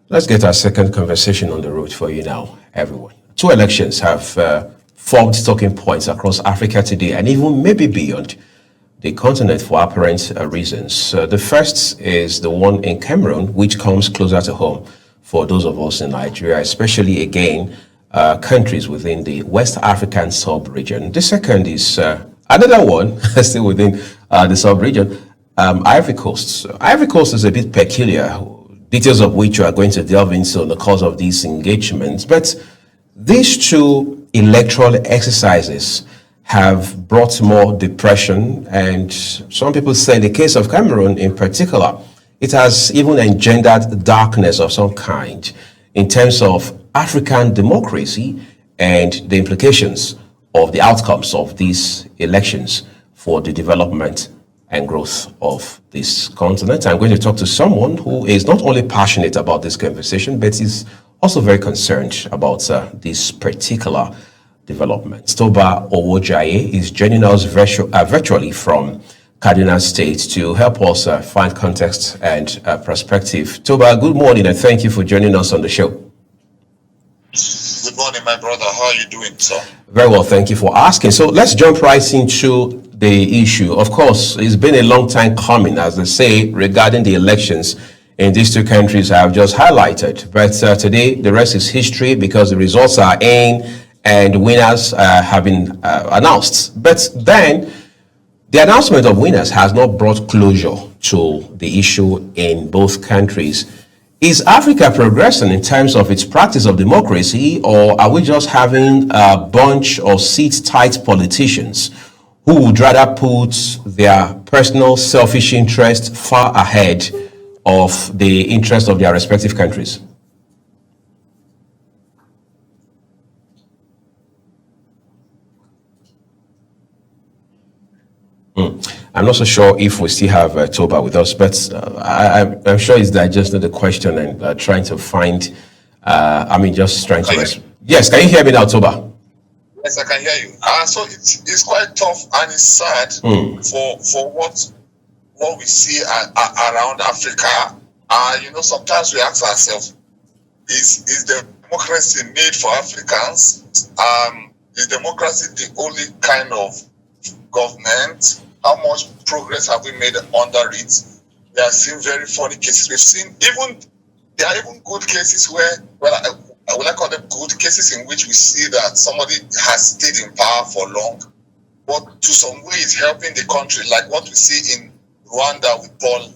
Let's get our second conversation on the road for you now, everyone. Two elections have formed talking points across Africa today and even maybe beyond the continent for apparent reasons. The first is the one in Cameroon, which comes closer to home for those of us in Nigeria, especially again countries within the West African sub-region. The second is another one, still within the sub-region, Ivory Coast. So Ivory Coast is a bit peculiar, details of which we are going to delve into in the course of these engagements. But these two electoral exercises have brought more depression, and some people say in the case of Cameroon in particular, it has even engendered darkness of some kind in terms of African democracy and the implications of the outcomes of these elections for the development and growth of this continent. I'm going to talk to someone who is not only passionate about this conversation, but is also very concerned about this particular development. Toba Owojaiye is joining us virtually from Kaduna State to help us find context and perspective. Toba, good morning and thank you for joining us on the show. Good morning, my brother. How are you doing, sir? Very well, thank you for asking. So let's jump right into the issue. Of course, it's been a long time coming, as they say, regarding the elections in these two countries I have just highlighted. But today, the rest is history because the results are in and winners have been announced. But then, the announcement of winners has not brought closure to the issue in both countries. Is Africa progressing in terms of its practice of democracy, or are we just having a bunch of seat-tight politicians who would rather put their personal selfish interest far ahead of the interest of their respective countries? I'm not so sure if we still have Toba with us, but I'm sure he's digesting the question and trying to find, just trying to... Yes, can you hear me now, Toba? Yes, I can hear you. So it's quite tough and it's sad for what we see around Africa. Sometimes we ask ourselves, is democracy made for Africans? Is democracy the only kind of government? How much progress have we made under it? We have seen very funny cases. We've seen there are even good cases where, I would call them good cases in which we see that somebody has stayed in power for long, but to some way it's helping the country, like what we see in Rwanda with Paul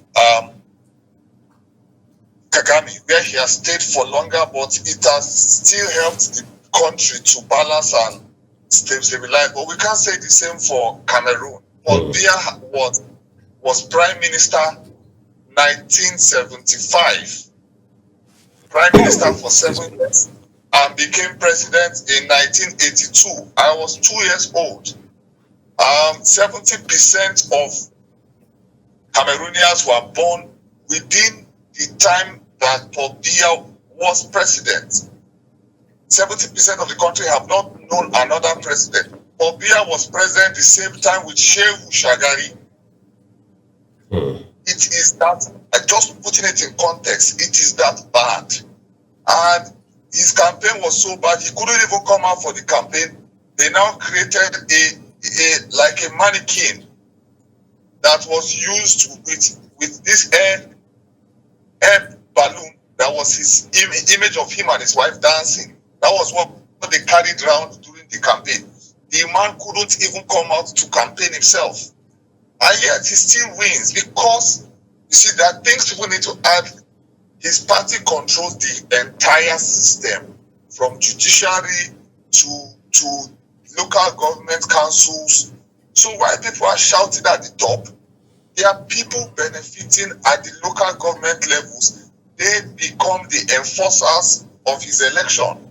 Kagame, where he has stayed for longer, but it has still helped the country to balance and stabilize. But we can't say the same for Cameroon. Paul Biya was Prime Minister 1975, Prime Minister for 7 years, and became President in 1982. I was 2 years old. 70% of Cameroonians were born within the time that Paul Biya was President. 70% of the country have not known another president. Paul Biya was president the same time with Shehu Shagari. It is that, just putting it in context, it is that bad. And his campaign was so bad, he couldn't even come out for the campaign. They now created a mannequin that was used with this air balloon that was his image of him and his wife dancing. That was what they carried around during the campaign. The man couldn't even come out to campaign himself. And yet he still wins because, you see, there are things people need to add. His party controls the entire system, from judiciary to local government councils. So while people are shouting at the top, there are people benefiting at the local government levels. They become the enforcers of his election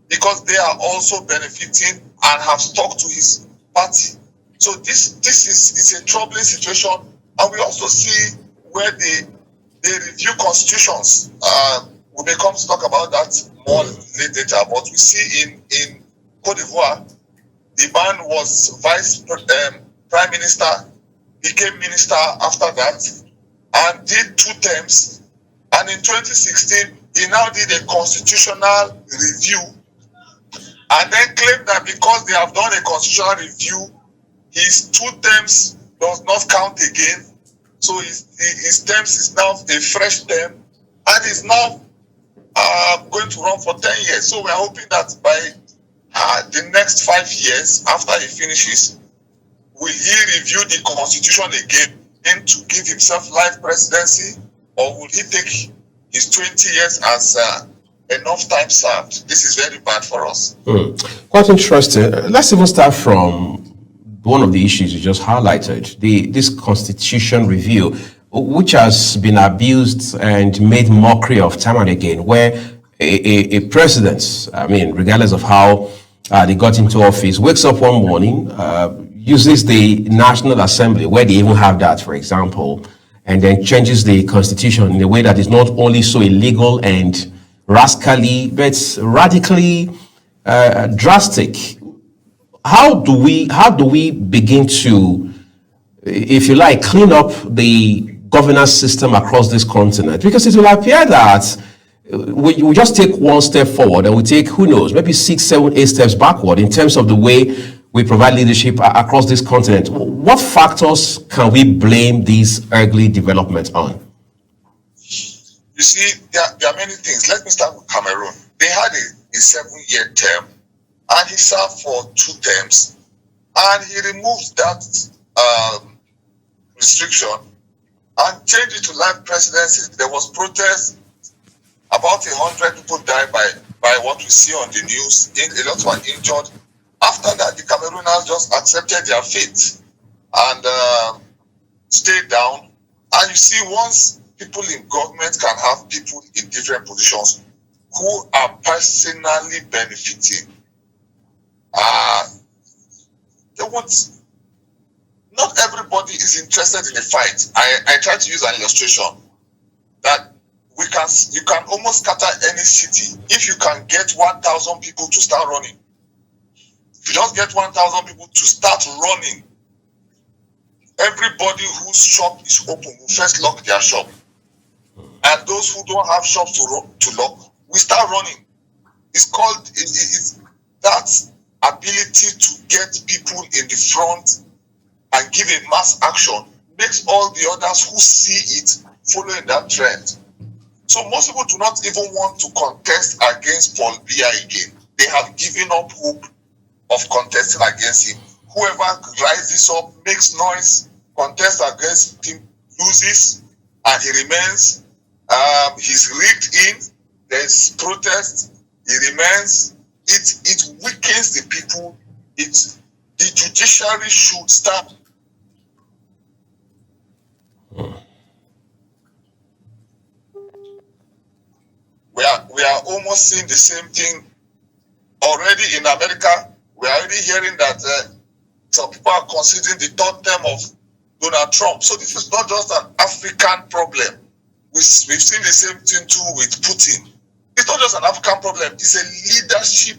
because they are also benefiting and have stuck to his party. So this is a troubling situation. And we also see where they review constitutions. We may come to talk about that more later, but we see in Cote d'Ivoire, the man was prime minister, became minister after that, and did 2 terms. And in 2016, he now did a constitutional review and then claimed that because they have done a constitutional review, his 2 terms does not count again. So his terms is now a fresh term and is now going to run for 10 years. So we're hoping that by the next 5 years, after he finishes, will he review the constitution again and to give himself life presidency, or will he take his 20 years as enough time served? This is very bad for us. Quite interesting. Let's even start from one of the issues you just highlighted, this constitution review, which has been abused and made mockery of time and again, where a president, I mean, regardless of how they got into office, wakes up one morning, uses the National Assembly, where they even have that, for example, and then changes the constitution in a way that is not only so illegal and rascally, but radically drastic. How do we begin to, if you like, clean up the governance system across this continent? Because it will appear that we just take one step forward and we take, who knows, maybe 6, 7, 8 steps backward in terms of the way we provide leadership across this continent. What factors can we blame these ugly developments on? You see, there are many things. Let me start with Cameroon. They had a 7-year term, and he served for 2 terms, and he removed that restriction and changed it to life presidency. There was protest. About 100 people died by what we see on the news. A lot were injured. After that, the Camerooners just accepted their fate and stayed down. And you see, once people in government can have people in different positions who are personally benefiting, they won't. Not everybody is interested in a fight. I try to use an illustration that you can almost scatter any city if you can get 1,000 people to start running. If you just get 1,000 people to start running, everybody whose shop is open will first lock their shop. And those who don't have shops to lock will start running. It's called it's that ability to get people in the front and give a mass action makes all the others who see it following that trend. So most people do not even want to contest against Paul Biya again. They have given up hope of contesting against him. Whoever rises up, makes noise, contests against him, loses, and he remains. He's rigged in. There's protest. He remains. It weakens the people. The judiciary should start. We are almost seeing the same thing already in America. We are already hearing that some people are considering the 3rd term of Donald Trump. So this is not just an African problem. We've seen the same thing too with Putin. It's not just an African problem. It's a leadership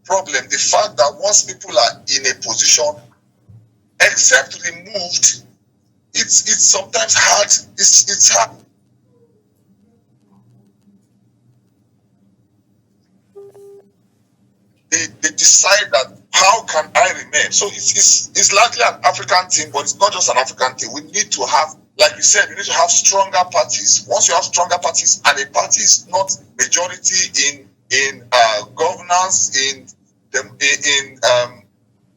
problem. The fact that once people are in a position, except removed, it's sometimes hard. It's hard. They decide that how can I remain? So it's largely an African thing, but it's not just an African thing. We need to have, like you said, we need to have stronger parties. Once you have stronger parties, and a party is not majority in governance, in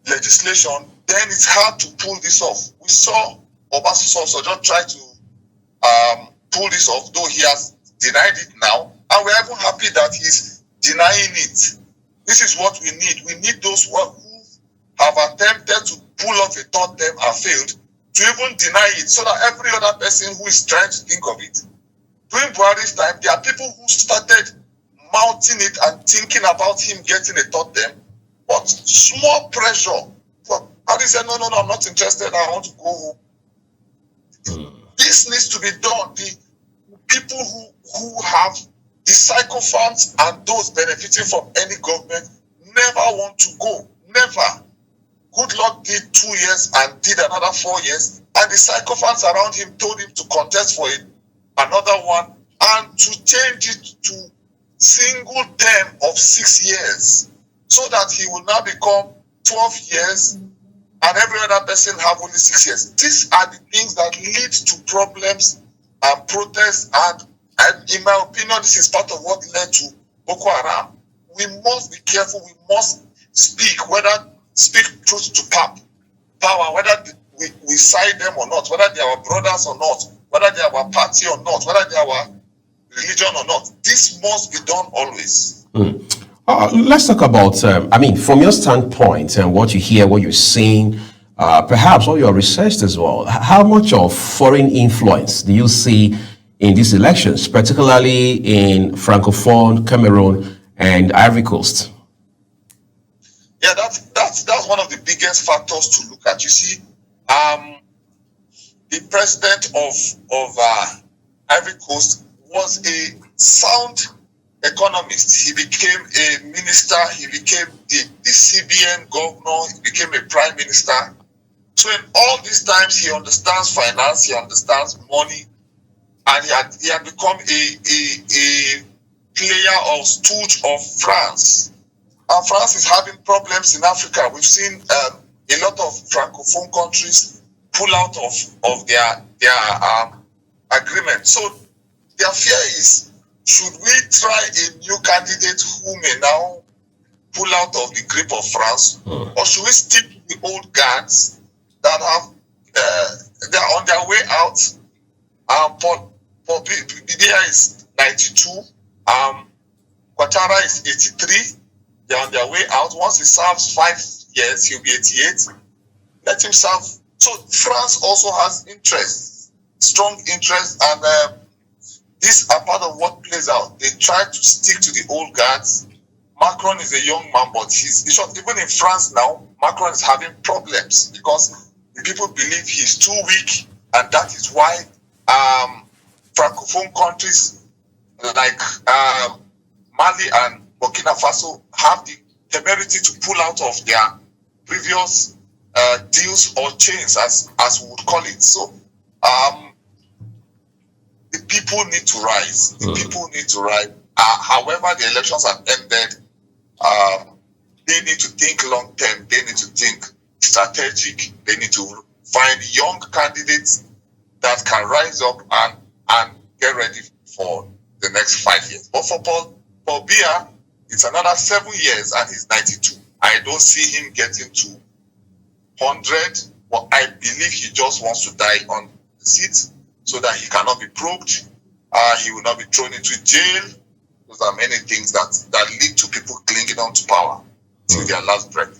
legislation, then it's hard to pull this off. We saw Obasanjo just try to pull this off, though he has denied it now, and we're even happy that he's denying it. This is what we need. We need those who have attempted to pull off a 3rd term and failed to even deny it, so that every other person who is trying to think of it. During Buhari's time, there are people who started mounting it and thinking about him getting a 3rd term, but small pressure. How do you say, no, I'm not interested, I want to go home. This needs to be done. The people who have the sycophants and those benefiting from any government never want to go. Never. Good Lord did 2 years and did another 4 years, and the sycophants around him told him to contest for it, another one, and to change it to single term of 6 years, so that he will now become 12 years and every other person have only 6 years. These are the things that lead to problems and protests, and in my opinion, this is part of what led to Boko Haram. We must be careful. We must speak truth to power, whether we side them or not, whether they are our brothers or not, whether they are our party or not, whether they are our religion or not. This must be done always. Let's talk about, from your standpoint and what you hear, what you're seeing, perhaps all your research as well, how much of foreign influence do you see in these elections, particularly in Francophone, Cameroon, and Ivory Coast? Yeah, that's one of the biggest factors to look at. You see, the president of Ivory Coast was a sound economist. He became a minister. He became the CBN governor. He became a prime minister. So in all these times, he understands finance. He understands money, and he had become a player or stooge of France. And France is having problems in Africa. We've seen a lot of Francophone countries pull out of their agreement. So their fear is, should we try a new candidate who may now pull out of the grip of France, or should we stick to the old guards that have they're on their way out? Paul Biya is 92, Ouattara is 83. They're on their way out. Once he serves 5 years, he'll be 88. Let him serve. So France also has interest, strong interest, and these are part of what plays out. They try to stick to the old guards. Macron is a young man, but even in France now, Macron is having problems because the people believe he's too weak, and that is why Francophone countries like Mali and Burkina Faso have the temerity to pull out of their previous deals or chains, as we would call it. So the people need to rise. The people need to rise. However, the elections have ended, they need to think long term. They need to think strategic. They need to find young candidates that can rise up and get ready for the next 5 years. But for Paul Biya, it's another 7 years and he's 92. I don't see him getting to 100, but I believe he just wants to die on the seat so that he cannot be probed. He will not be thrown into jail. Those are many things that lead to people clinging on to power till their last breath.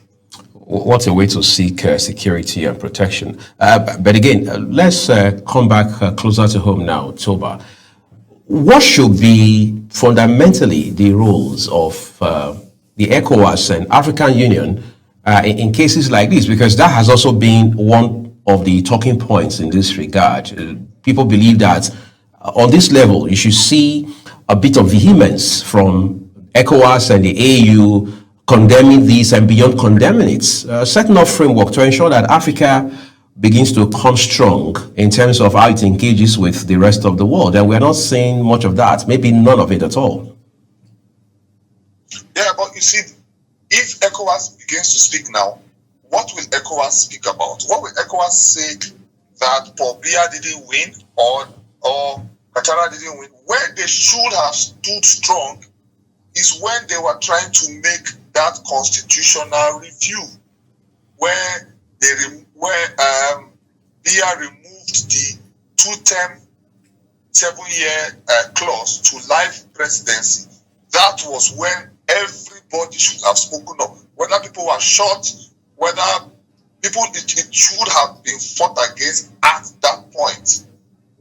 What a way to seek security and protection. But again, let's come back closer to home now, Toba. What should be fundamentally the roles of the ECOWAS and African Union in cases like this? Because that has also been one of the talking points in this regard. People believe that on this level, you should see a bit of vehemence from ECOWAS and the AU condemning this and beyond condemning it, setting up framework to ensure that Africa begins to come strong in terms of how it engages with the rest of the world. And we're not seeing much of that, maybe none of it at all. Yeah, but you see, if ECOWAS begins to speak now, what will ECOWAS speak about? What will ECOWAS say that Paul Biya didn't win or Ouattara didn't win? Where they should have stood strong is when they were trying to make that constitutional review, where Biya removed the 2-term, 7-year clause to life presidency. That was when everybody should have spoken up. Whether people were shot, whether it should have been fought against at that point.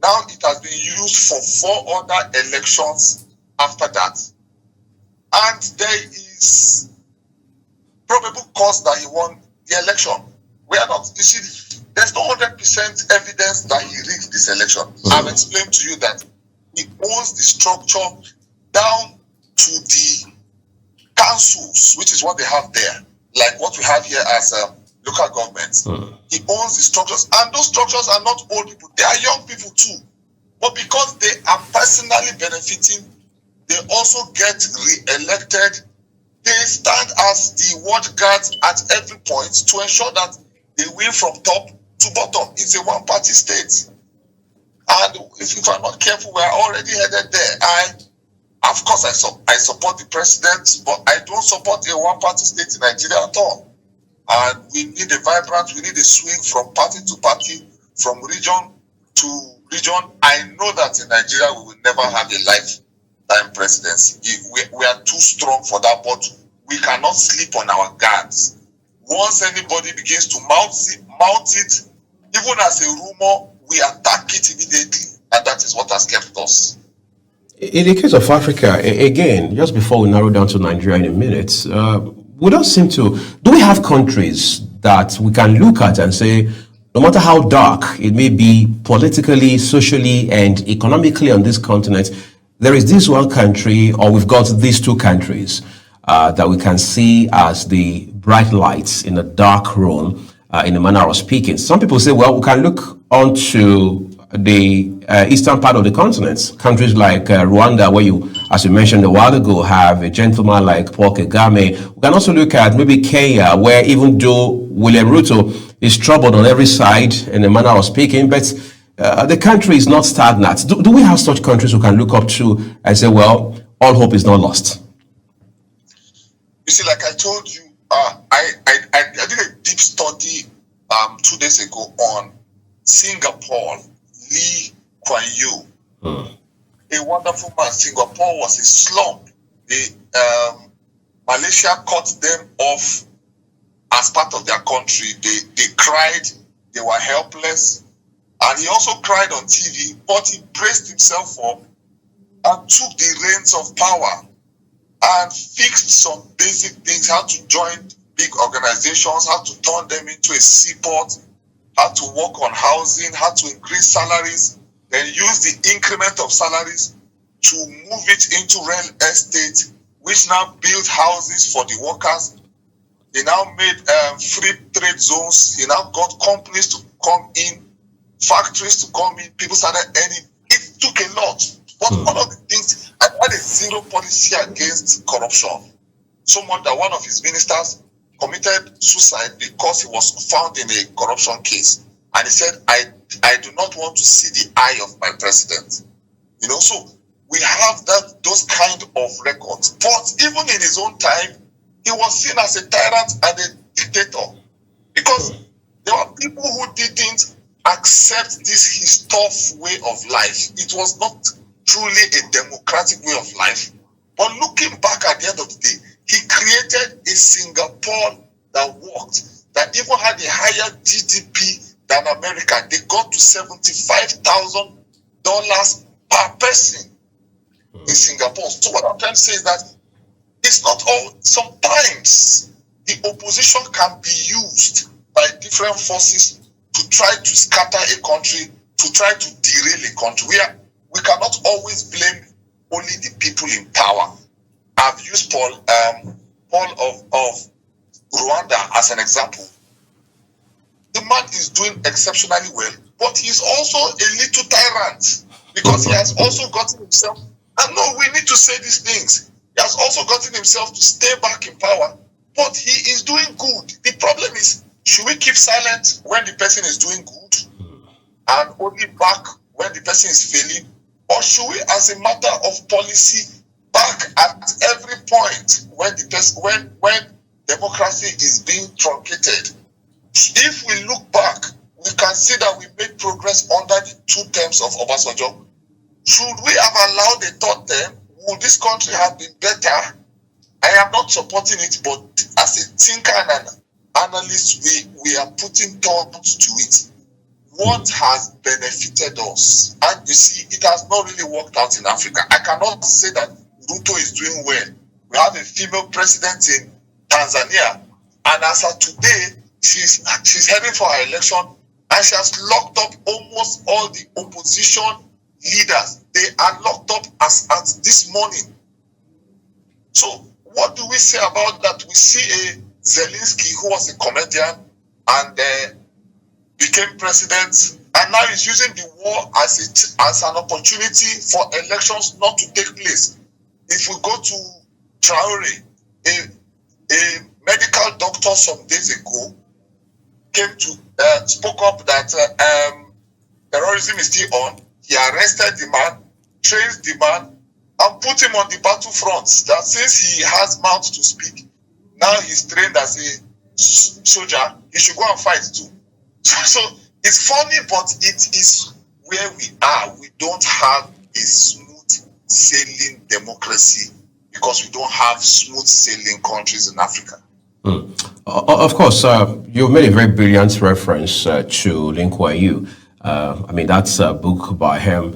Now it has been used for 4 other elections after that. And there is probable cause that he won the election. We are not, you see, there's no 100% evidence that he rigged this election. I've explained to you that he owns the structure down to the councils, which is what they have there, like what we have here as local governments. He owns the structures, and those structures are not old people, they are young people too. But because they are personally benefiting they also get re-elected. They stand as the watch guards at every point to ensure that they win from top to bottom. It's a one-party state. And if I'm not careful, we're already headed there. Of course, I support the president, but I don't support a one-party state in Nigeria at all. And we need a vibrant, we need a swing from party to party, from region to region. I know that in Nigeria we will never have a lifetime presidency. We are too strong for that, but we cannot sleep on our guards. Once anybody begins to mount it, even as a rumor, we attack it immediately, and that is what has kept us. In the case of Africa, again, just before we narrow down to Nigeria in a minute, we don't seem to. Do we have countries that we can look at and say, no matter how dark it may be politically, socially, and economically on this continent, there is this one country, or we've got these two countries that we can see as the bright lights in a dark room, in a manner of speaking. Some people say, well, we can look onto the eastern part of the continent, countries like Rwanda, where you, as you mentioned a while ago, have a gentleman like Paul Kagame. We can also look at maybe Kenya, where even though William Ruto is troubled on every side in a manner of speaking, but the country is not stagnant. Do we have such countries who can look up to and say, well, all hope is not lost? You see, like I told you, I did a deep study 2 days ago on Singapore, Lee Kuan Yew, a wonderful man. Singapore was a slum. Malaysia cut them off as part of their country. They cried, they were helpless, and he also cried on TV, but he braced himself up and took the reins of power and fixed some basic things, how to join big organizations, how to turn them into a seaport, how to work on housing, how to increase salaries, then use the increment of salaries to move it into real estate, which now build houses for the workers. They now made free trade zones. He now got companies to come in, factories to come in. People started earning. It took a lot. But one of the things, I had a zero policy against corruption. So much that one of his ministers committed suicide because he was found in a corruption case. And he said, I do not want to see the eye of my president. You know, so we have those kind of records. But even in his own time, he was seen as a tyrant and a dictator. Because there were people who didn't accept this his tough way of life. It was not truly a democratic way of life. But looking back at the end of the day, he created a Singapore that worked, that even had a higher GDP than America. They got to $75,000 per person in Singapore. So what I'm trying to say is that it's not all. Sometimes the opposition can be used by different forces to try to scatter a country, to try to derail a country. We cannot always blame only the people in power. I've used Paul of Rwanda as an example. The man is doing exceptionally well, but he's also a little tyrant because he has also gotten himself, and no, we need to say these things. He has also gotten himself to stay back in power, but he is doing good. The problem is, should we keep silent when the person is doing good and only back when the person is failing? Or should we, as a matter of policy, back at every point when democracy is being truncated? If we look back, we can see that we made progress under the 2 terms of Obasanjo. Should we have allowed the 3rd term? Would this country have been better? I am not supporting it, but as a thinker and an analyst, we are putting thoughts to it. What has benefited us? And you see, it has not really worked out in Africa. I cannot say that Ruto is doing well. We have a female president in Tanzania, and as of today, she's heading for her election, and she has locked up almost all the opposition leaders. They are locked up as at this morning. So what do we say about that? We see a Zelensky who was a comedian and became president, and now he's using the war as an opportunity for elections not to take place. If we go to Traore, a medical doctor some days ago came to spoke up that terrorism is still on. He arrested the man, trained the man, and put him on the battlefront. That since he has mouth to speak, now he's trained as a soldier, he should go and fight too. So it's funny, but it is where we are. We don't have a smooth sailing democracy because we don't have smooth sailing countries in Africa. Of course, you made a very brilliant reference to Lin Kuan Yew. I mean, that's a book by him.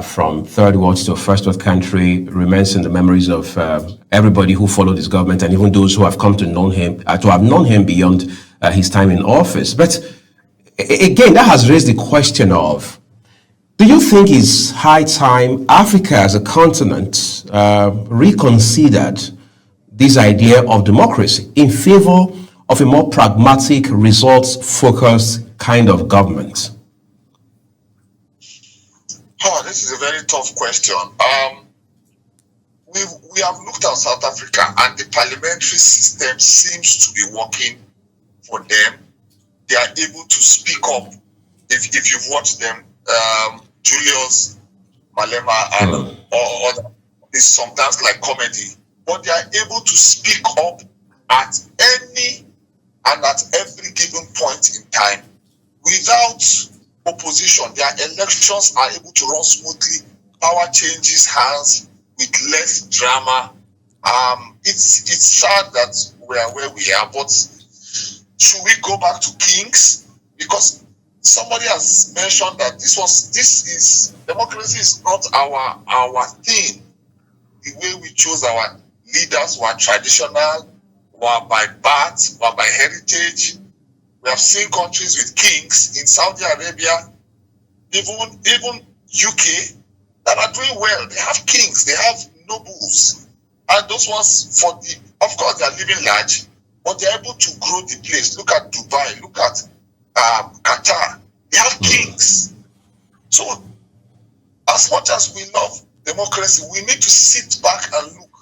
From third world to first world country remains in the memories of everybody who followed his government and even those who have come to know him, to have known him beyond his time in office. But again, that has raised the question of, do you think it's high time Africa as a continent reconsidered this idea of democracy in favor of a more pragmatic, results-focused kind of government? Oh, this is a very tough question. We have looked at South Africa, and the parliamentary system seems to be working for them. They are able to speak up. If you've watched them, Julius Malema and or it's sometimes like comedy, but they are able to speak up at any and at every given point in time without opposition. Their elections are able to run smoothly. Power changes hands with less drama. It's sad that we are where we are, but should we go back to kings? Because somebody has mentioned that democracy is not our thing. The way we chose our leaders were traditional, were by birth, were by heritage. We have seen countries with kings in Saudi Arabia, even UK, that are doing well. They have kings, they have nobles, and those ones of course, they are living large, but they are able to grow the place. Look at Dubai, look at Qatar. They have kings. So, as much as we love democracy, we need to sit back and look.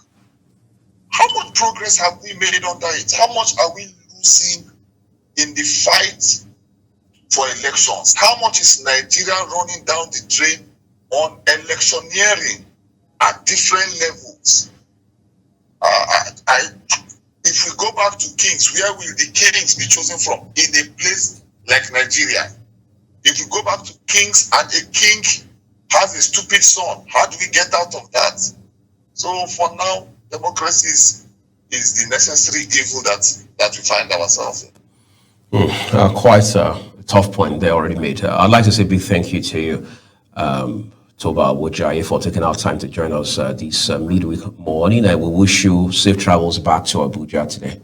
How much progress have we made under it? How much are we losing in the fight for elections? How much is Nigeria running down the drain on electioneering at different levels? If we go back to kings, where will the kings be chosen from? In a place like Nigeria. If we go back to kings and a king has a stupid son, how do we get out of that? So for now, democracy is the necessary evil that we find ourselves in. Quite a tough point they already made. I'd like to say a big thank you to you, Toba Owojaiye, for taking our time to join us this midweek morning. And we wish you safe travels back to Abuja today.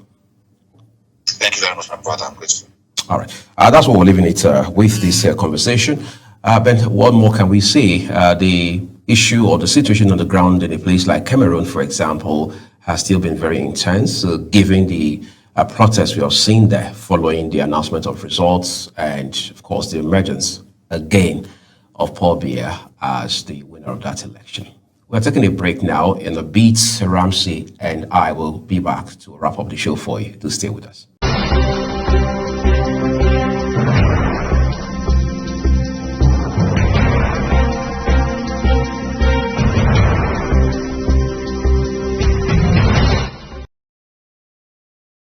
Thank you very much, my brother. I'm grateful. All right. That's what we're leaving it with this conversation. Ben, what more can we say? The issue or the situation on the ground in a place like Cameroon, for example, has still been very intense, given the protests we have seen there following the announcement of results and, of course, the emergence again of Paul Biya as the winner of that election. We're taking a break now. In a bit, Ramsey and I will be back to wrap up the show for you. Do stay with us.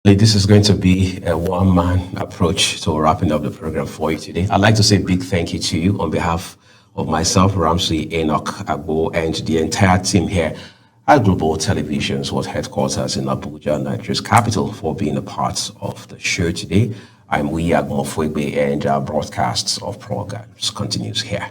This is going to be a one-man approach to wrapping up the program for you today. I'd like to say a big thank you to you on behalf of myself, Ramsey, Enoch, Agbo, and the entire team here at Global Television's world headquarters in Abuja, Nigeria's capital, for being a part of the show today. I'm Agbo Fuegbe, and our broadcasts of programs continues here.